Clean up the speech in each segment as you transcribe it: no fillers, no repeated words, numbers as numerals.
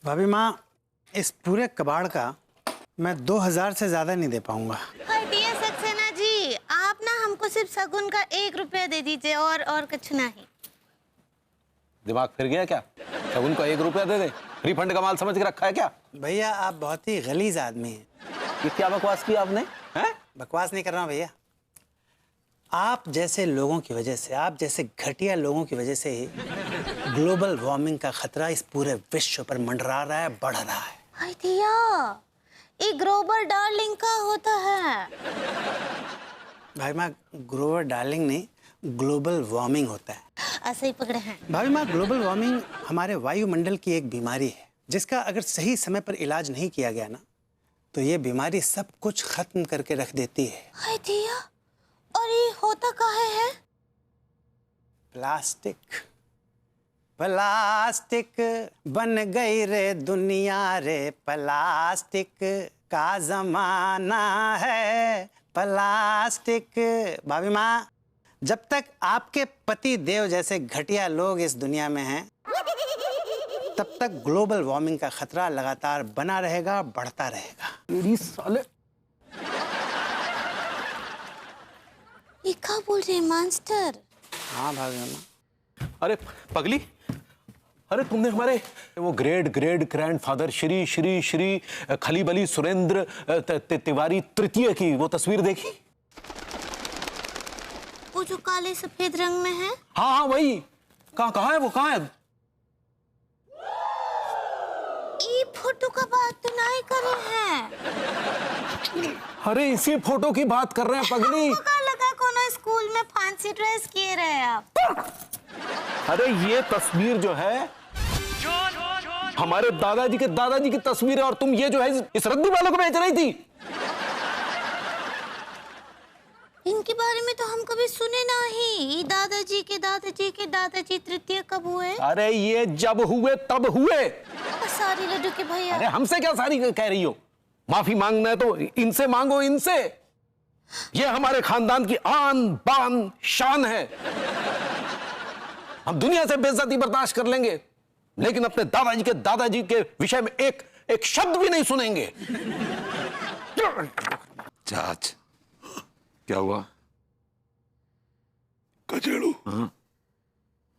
भाभी माँ, इस पूरे कबाड़ का मैं 2000 से ज्यादा नहीं दे पाऊंगा। डियर सक्सेना जी, आप ना हमको सिर्फ शगुन का 1 रुपया दे दीजिए और कुछ नहीं। दिमाग फिर गया क्या? शगुन को 1 रुपया दे दे? रिफंड का माल समझ के रखा है क्या? भैया आप बहुत ही गलीज आदमी हैं। ये क्या बकवास किया आपने? हैं? बकवास नहीं कर रहा हूँ भैया। आप जैसे लोगों की वजह से, आप जैसे घटिया लोगों की वजह से ही ग्लोबल वार्मिंग का खतरा इस पूरे विश्व पर मंडरा रहा है, बढ़ रहा है। हाय दिया, ये ग्लोबल डार्लिंग का होता है। भाई माँ, ग्लोबल डार्लिंग नहीं, ग्लोबल वार्मिंग होता है। ऐसे ही पकड़े हैं। भाभी माँ, ग्लोबल वार्मिंग हमारे वायुमंडल की एक बीमारी है जिसका अगर सही समय पर इलाज नहीं किया गया ना तो ये बीमारी सब कुछ खत्म करके रख देती है। हाय दिया, और ये होता काहे है? प्लास्टिक। प्लास्टिक बन गई रे दुनिया रे, प्लास्टिक का जमाना है। प्लास्टिक। भाभी माँ, जब तक आपके पति देव जैसे घटिया लोग इस दुनिया में हैं तब तक ग्लोबल वार्मिंग का खतरा लगातार बना रहेगा, बढ़ता रहेगा। मेरी साले। ये क्या बोल रहे हैं मास्टर? हाँ भाभी माँ। अरे पगली, अरे तुमने हमारे वो great great grandfather Shri Shri Shri Khalib Ali Surendra Tiwari तृतीय की वो तस्वीर देखी? वो जो काले सफेद रंग में है? हाँ हाँ वही। कहाँ है वो? कहाँ है? ये फोटो का बात तो नहीं कर रहे हैं। अरे इसी फोटो की बात कर रहे हैं पगली। हमको क्या लगा कोनो स्कूल में फैंसी ड्रेस किए रहे आप। अरे ये तस्वीर जो है हमारे दादाजी की तस्वीर है और तुम ये जो है इस रद्दी वालों को बेच रही थी। इनके बारे में तो हम कभी सुने नहीं। ये दादाजी तृतीय कब हुए? अरे ये जब हुए तब हुए। सारी लड्डू के भैया। अरे हमसे क्या सारी कह रही हो? माफी मांगना है तो इनसे मांगो, इनसे। ये हमारे खानदान की आन बान शान है। हम दुनिया से बेइज्जती बर्दाश्त कर लेंगे लेकिन अपने दादाजी के विषय में एक शब्द भी नहीं सुनेंगे। चाच, क्या हुआ? कचेड़ू,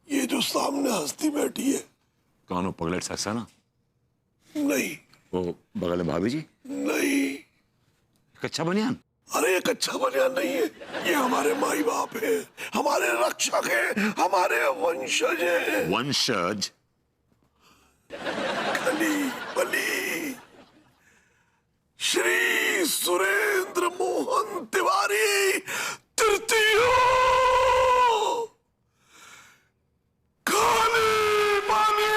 ये जो सामने हस्ती बैठी है, कौन हो? पगलेट सक्सेना? नहीं। वो बगल में भाभी जी? नहीं। कच्चा बनियान? अरे ये कच्चा बनियान नहीं है, ये हमारे माई बाप है, हमारे रक्षक है, हमारे वंशज है। वंशज? खली बली श्री सुरेंद्र मोहन तिवारी तृतीय खाली बली।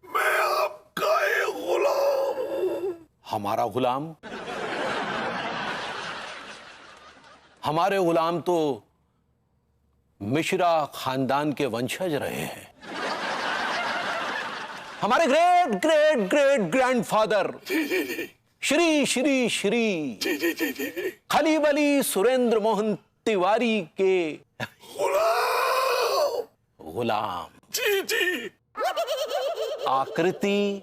मैं आपका एक गुलाम हूं। हमारा गुलाम? हमारे गुलाम तो मिश्रा खानदान के वंशज रहे हैं। हमारे great great great grandfather Shri Shri Shri Khalib Ali Surendra Mohan Tiwari के गुलाम। गुलाम। जी जी। आकृति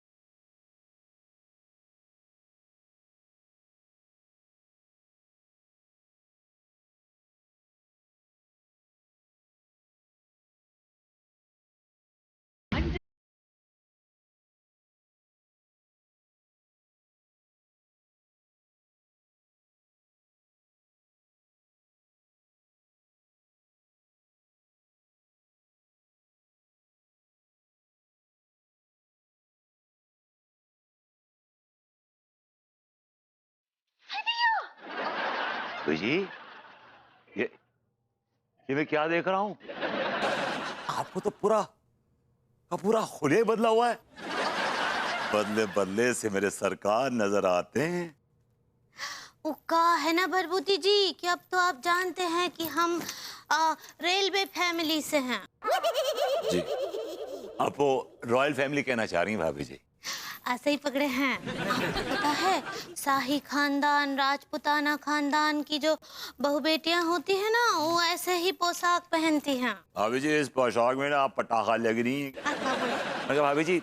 भाभी जी, ये मैं क्या देख रहा हूं? आपको तो पूरा हुलिया बदला हुआ है। बदले बदले से मेरे सरकार नजर आते हैं। वो कहा है ना बरबूती जी कि अब तो आप जानते हैं कि हम रेलवे फैमिली से हैं। जी, आप वो रॉयल फैमिली कहना चाह रही हैं भाभी जी? ऐसे ही पकड़े हैं। आपको पता है शाही खानदान, राजपुताना खानदान की जो बहू बेटियां होती है ना, वो ऐसे ही पोशाक पहनती हैं। भाभी जी, इस पोशाक में ना आप पटाखा लग रही हैं। मगर भाभी जी,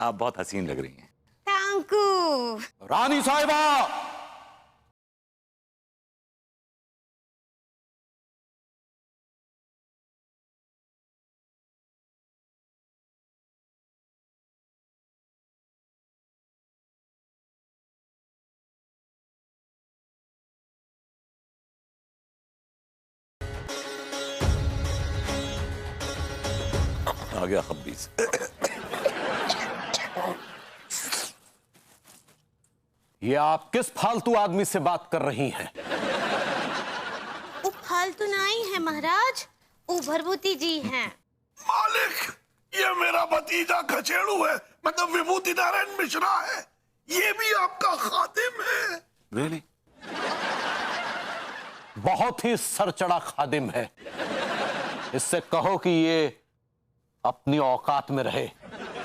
आप बहुत हसीन लग रही हैं। Thank you. रानी साहिबा, आ गया खब्बीस। ये आप किस फालतू आदमी से बात कर रही हैं? वो फालतू नहीं है महाराज, वो भरभूति जी हैं। मालिक, ये मेरा भतीजा खचेड़ू है, मतलब विभूति नारायण मिश्रा है। ये भी आपका खादिम है। Really? बहुत ही सरचड़ा खादिम है। इससे कहो कि ये अपनी औकात में रहे।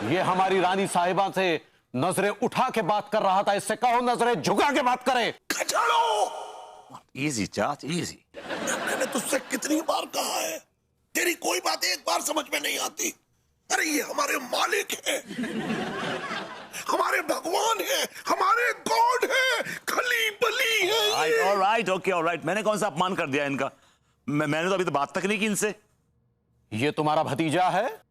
ये हमारी रानी साहिबा से नजरें उठा के बात कर रहा था, इससे कहो नजरें झुका के बात करे। खचेड़ू, इजी चाच, इजी। मैंने तुझसे कितनी बार कहा है, तेरी कोई बात एक बार समझ में नहीं आती। अरे ये हमारे मालिक है, हमारे भगवान है, हमारे गॉड है, खली बली है ये। Alright, okay, alright. मैंने कौन सा अपमान कर दिया इनका? मैंने तो अभी तो बात तक नहीं की इनसे। ये तुम्हारा भतीजा है?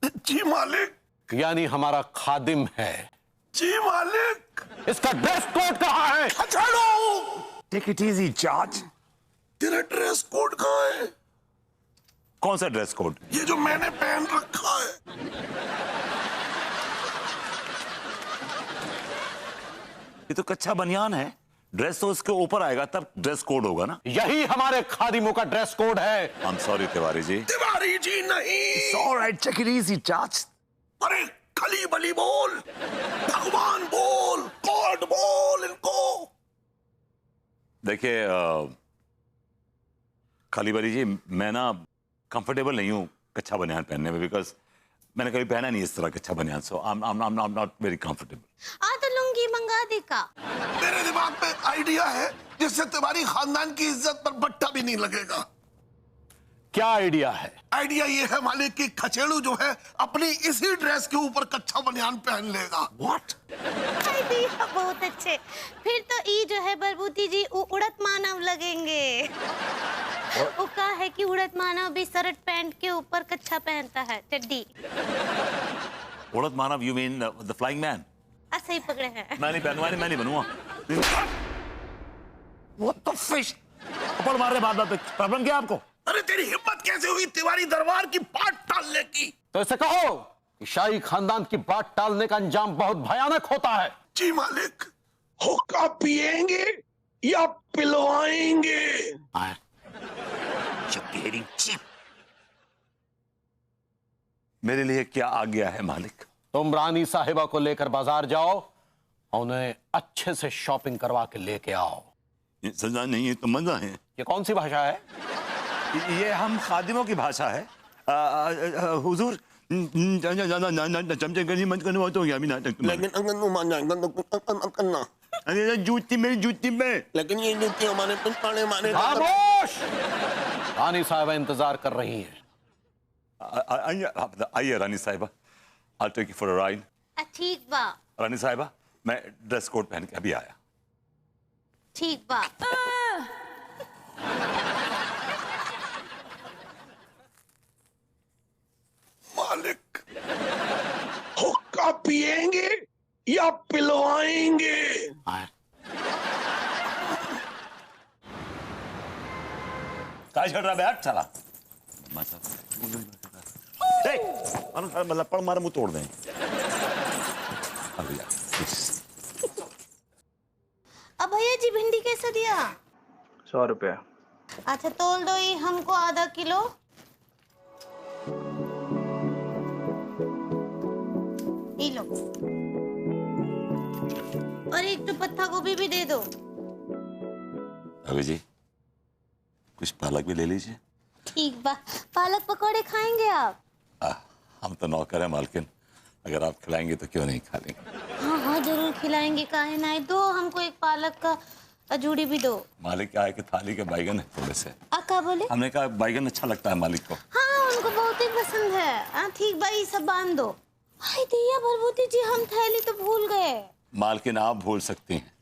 जी मालिक। यानी हमारा खादिम है। जी मालिक। इसका ड्रेस कोड कहाँ है? खचेड़ू, टेक इट इजी चाच। तेरा ड्रेस कोड कहाँ है? कौन सा ड्रेस कोड? ये जो मैंने पहन रखा है। ये तो कच्चा बनियान है। ड्रेस तो उसके ऊपर आएगा तब ड्रेस कोड होगा ना। यही हमारे खादिमों का ड्रेस कोड है। I am sorry Tiwari ji. Tiwari ji नहीं। ऑलराइट, टेक इट इजी चाच। अरे खली बली बोल, भगवान बोल, गॉड बोल इनको। देखिए खाली बली जी, मैं ना कंफर्टेबल नहीं हूँ कच्चा बनियान पहनने में, बिकॉज मैंने कभी पहना नहीं इस तरह कच्चा बनियान। So I am not very comfortable. आ तो लुंगी मंगा दे का। मेरे दिमाग में एक आइडिया है जिससे तुम्हारी खानदान की इज्जत पर बट्टा भी नहीं लगेगा। क्या आइडिया है? आइडिया ये है मालिक कि खचेड़ू जो है अपनी इसी ड्रेस के ऊपर कच्चा बनियान पहन लेगा। व्हाट? आइडिया बहुत अच्छे। फिर तो ई जो है बरबूती जी वो उड़त मानव लगेंगे। वो कहा है कि उड़त मानव भी शर्ट पैंट के ऊपर कच्छा पहनता है, चड्डी। उड़द मानव, you mean the flying man? ऐसे ही पकड़े हैं। मैं नहीं पहनूंगा, मैं नहीं बनूंगा। What the fish? थप्पड़ मार रहे बात पे। प्रॉब्लम क्या है आपको? अरे तेरी हिम्मत कैसे हुई तिवारी दरबार की बात टालने की? तो इसे कहो कि शाही खानदान की बात टालने का अंजाम बहुत भयानक होता है। जी मालिक। हुक्का पिएंगे या पिलवाएंगे? मेरे लिए क्या आज्ञा है मालिक? तुम रानी साहिबा को लेकर बाजार जाओ और उन्हें अच्छे से शॉपिंग करवा के लेके आओ। ये सजा नहीं है तो मजा है। ये कौन सी भाषा है? ये हम खादिमों की भाषा है। हुजूर चमचे गनी मत करना तो अरे जूती मेरी जूती में। लेकिन ये जूती हमारे पुराने माने। खामोश! रानी साहिबा इंतजार कर रही हैं। आइए रानी साहिबा, I'll take you for a ride। ठीक बा। रानी साहिबा, मैं ड्रेस कोड पहन के अभी आया। ठीक बा। मालिक, हुक्का पिएंगे या पिलवाएंगे? काय छड़ रहा बैठ चला। मतलब पड़ मारे मुंह तोड़ दें। अब भैया जी भिंडी कैसे दिया? 100 रुपया। अच्छा तोल दो ये हमको आधा किलो। ये लो। और एक तो पत्ता गोभी भी दे दो। अभी जी कुछ पालक भी ले लीजिए। ठीक बा, पालक पकौड़े खाएंगे आप? हम तो नौकर हैं मालकिन, अगर आप खिलाएंगे तो क्यों नहीं खा लेंगे। हाँ हाँ जरूर खिलाएंगे, काहे ना। दो हमको एक पालक का अजूड़ी भी दो। मालिक क्या है कि थाली के बैगन है थोड़े से। क्या बोले? हमने कहा बैगन अच्छा लगता है मालिक को। हाँ उनको बहुत ही पसंद है। ठीक भाई सब बांध दो। हाय दिया भरभूति जी, हम थैली तो भूल गए। मालकिन आप भूल सकती हैं,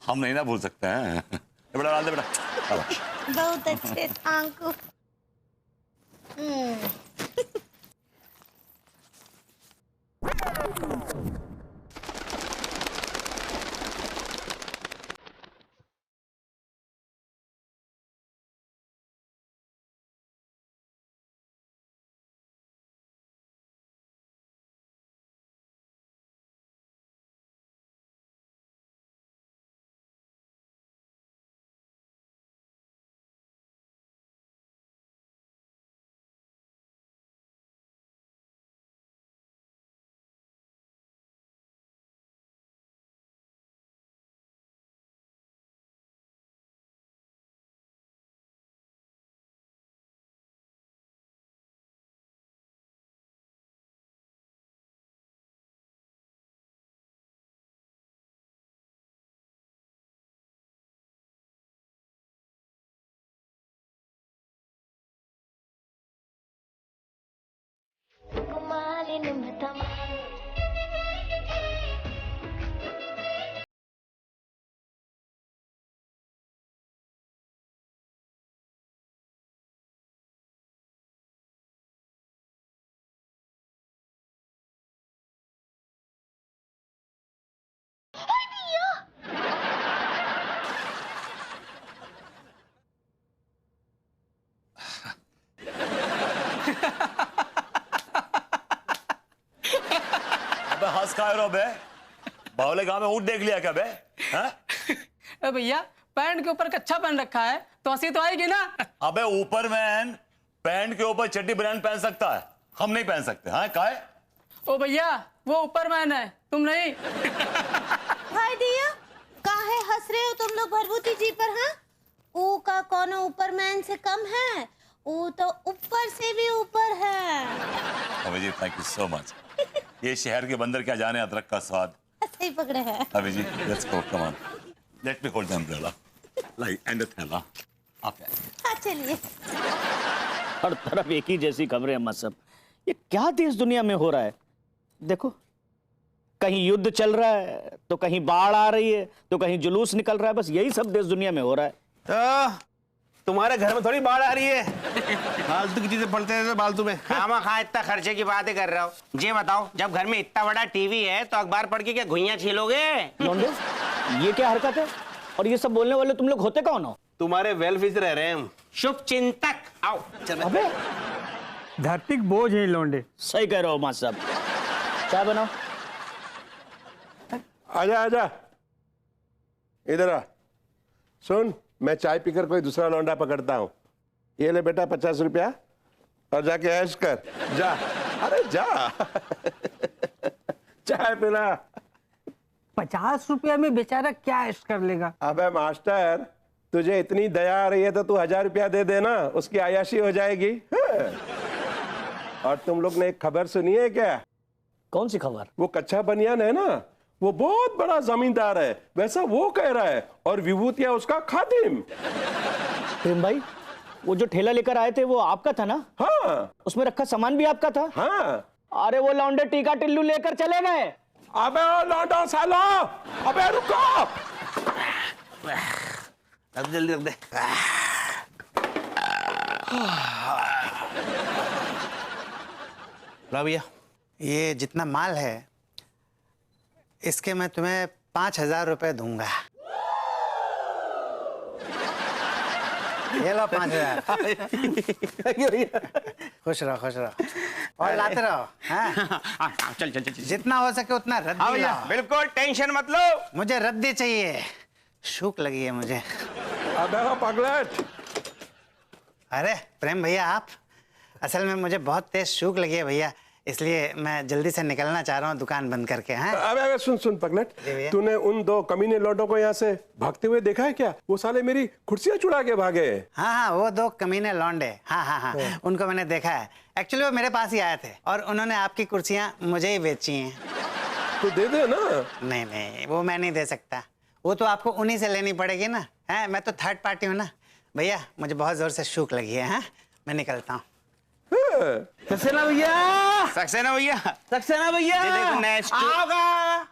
हम नहीं ना भूल सकते हैं। बेटा डाल दे बेटा। बहुत अच्छे थैंक यू। अबे हंस खा रहे हो बे? बावले गांव में ऊँट देख लिया क्या बे? अरे भैया पैंट के ऊपर कच्छा पहन रखा है तो हंसी तो आएगी ना। अबे ऊपर मैन पैंट के ऊपर चड्डी बनियान पहन सकता है, हम नहीं पहन सकते। हाँ काहे? ओ भैया वो ऊपर मैन है, तुम नहीं। हाय दिया, काहे हंस रहे हो तुम लोग भरभूति जी पर? हाँ ऊ का कोनो ऊपर मैन से कम है, वो तो ऊपर से भी ऊपर है। अबे जी थैंक यू सो मच। ये शहर के बंदर क्या जाने अदरक का स्वाद। सही पकड़े हैं। अबे जी let's go, come on, let me hold the umbrella like and द थैला। आप हाँ चलिए। हर तरफ एक ही जैसी खबरें अम्मा सब। ये क्या देश दुनिया में हो रहा है? देखो कहीं युद्ध चल रहा है तो कहीं बाढ़ आ रही है तो कहीं जुलूस निकल रहा है, बस यही सब देश दुनिया में हो रहा है। तो तुम्हारे घर में थोड़ी बाढ़ आ रही है। फालतू की चीजें पढ़ते रहते फालतू में। खामा खा इतना खर्चे की बातें कर रहा हो। ये बताओ जब घर में इतना बड़ा टीवी है तो अखबार पढ़ के क्या घुइयां छीलोगे? लौंडे, ये क्या हरकत है? और ये सब बोलने वाले तुम लोग होते कौन हो? तुम्हारे वेलफेयर से रह रहे हैं हम। शुभ चिंतक। आओ अबे धरती बोझ है लौंडे। सही कह रहे हो मां साहब। चाय बनाओ। आजा आजा इधर आ। सुन, मैं चाय पीकर कोई दूसरा लौंडा पकड़ता हूँ। ये ले बेटा 50 रुपया और जाके ऐश कर जा। अरे जा चाय पिला। 50 रुपया में बेचारा क्या ऐश कर लेगा? अबे मास्टर, तुझे इतनी दया आ रही है तो तू 1000 रुपया दे देना, उसकी आयाशी हो जाएगी। हाँ। और तुम लोग ने एक खबर सुनी है क्या? कौन सी खबर? वो कच्चा बनियान है ना, वो बहुत बड़ा जमींदार है, वैसा वो कह रहा है, और विभूतिया उसका खादिम। प्रेम भाई, वो जो ठेला लेकर आए थे वो आपका था ना? हाँ। उसमें रखा सामान भी आपका था? हाँ। अरे वो लौंडे टीका टिल्लू लेकर चले गए। अबे ओ लौंडा सालो, अबे रुको। अब जल्दी रख दे। लो भैया, ये जितना माल है इसके मैं तुम्हें 5000 रुपए दूंगा। ये लो 5000। खुश रहो खुश रहो और लाते रहो। हाँ? चल चल चल। जितना हो सके उतना रद्दी भैया लाओ। बिल्कुल टेंशन मत लो। मुझे रद्दी चाहिए, शूक लगी है मुझे। अबे हो पगलट। अरे प्रेम भैया, आप असल में मुझे बहुत तेज भूख लगी है भैया, इसलिए मैं जल्दी से निकलना चाह रहा हूँ दुकान बंद करके। हैं? अबे सुन पगलट, भैया। तूने उन 2 कमीने लौंडों को यहाँ से भागते हुए देखा है क्या? वो साले मेरी कुर्सियां चुरा के भागे। हाँ, वो 2 कमीने लौंडे, हाँ, उनको मैंने देखा है। एक्चुअली वो मेरे पास ही आए थे और उन्होंने आपकी कुर्सियाँ मुझे ही बेची हैं। तो दे दे ना। नहीं, वो मैं नहीं दे सकता, वो तो आपको उन्हीं से लेनी पड़ेगी ना। है, मैं तो थर्ड पार्टी हूँ ना। भैया मुझे बहुत जोर से भूख लगी है। हाँ, मैं निकलता हूँ। सक्सेना भैया, सक्सेना भैया, सक्सेना भैया, देखो नेक्स्ट आओगा।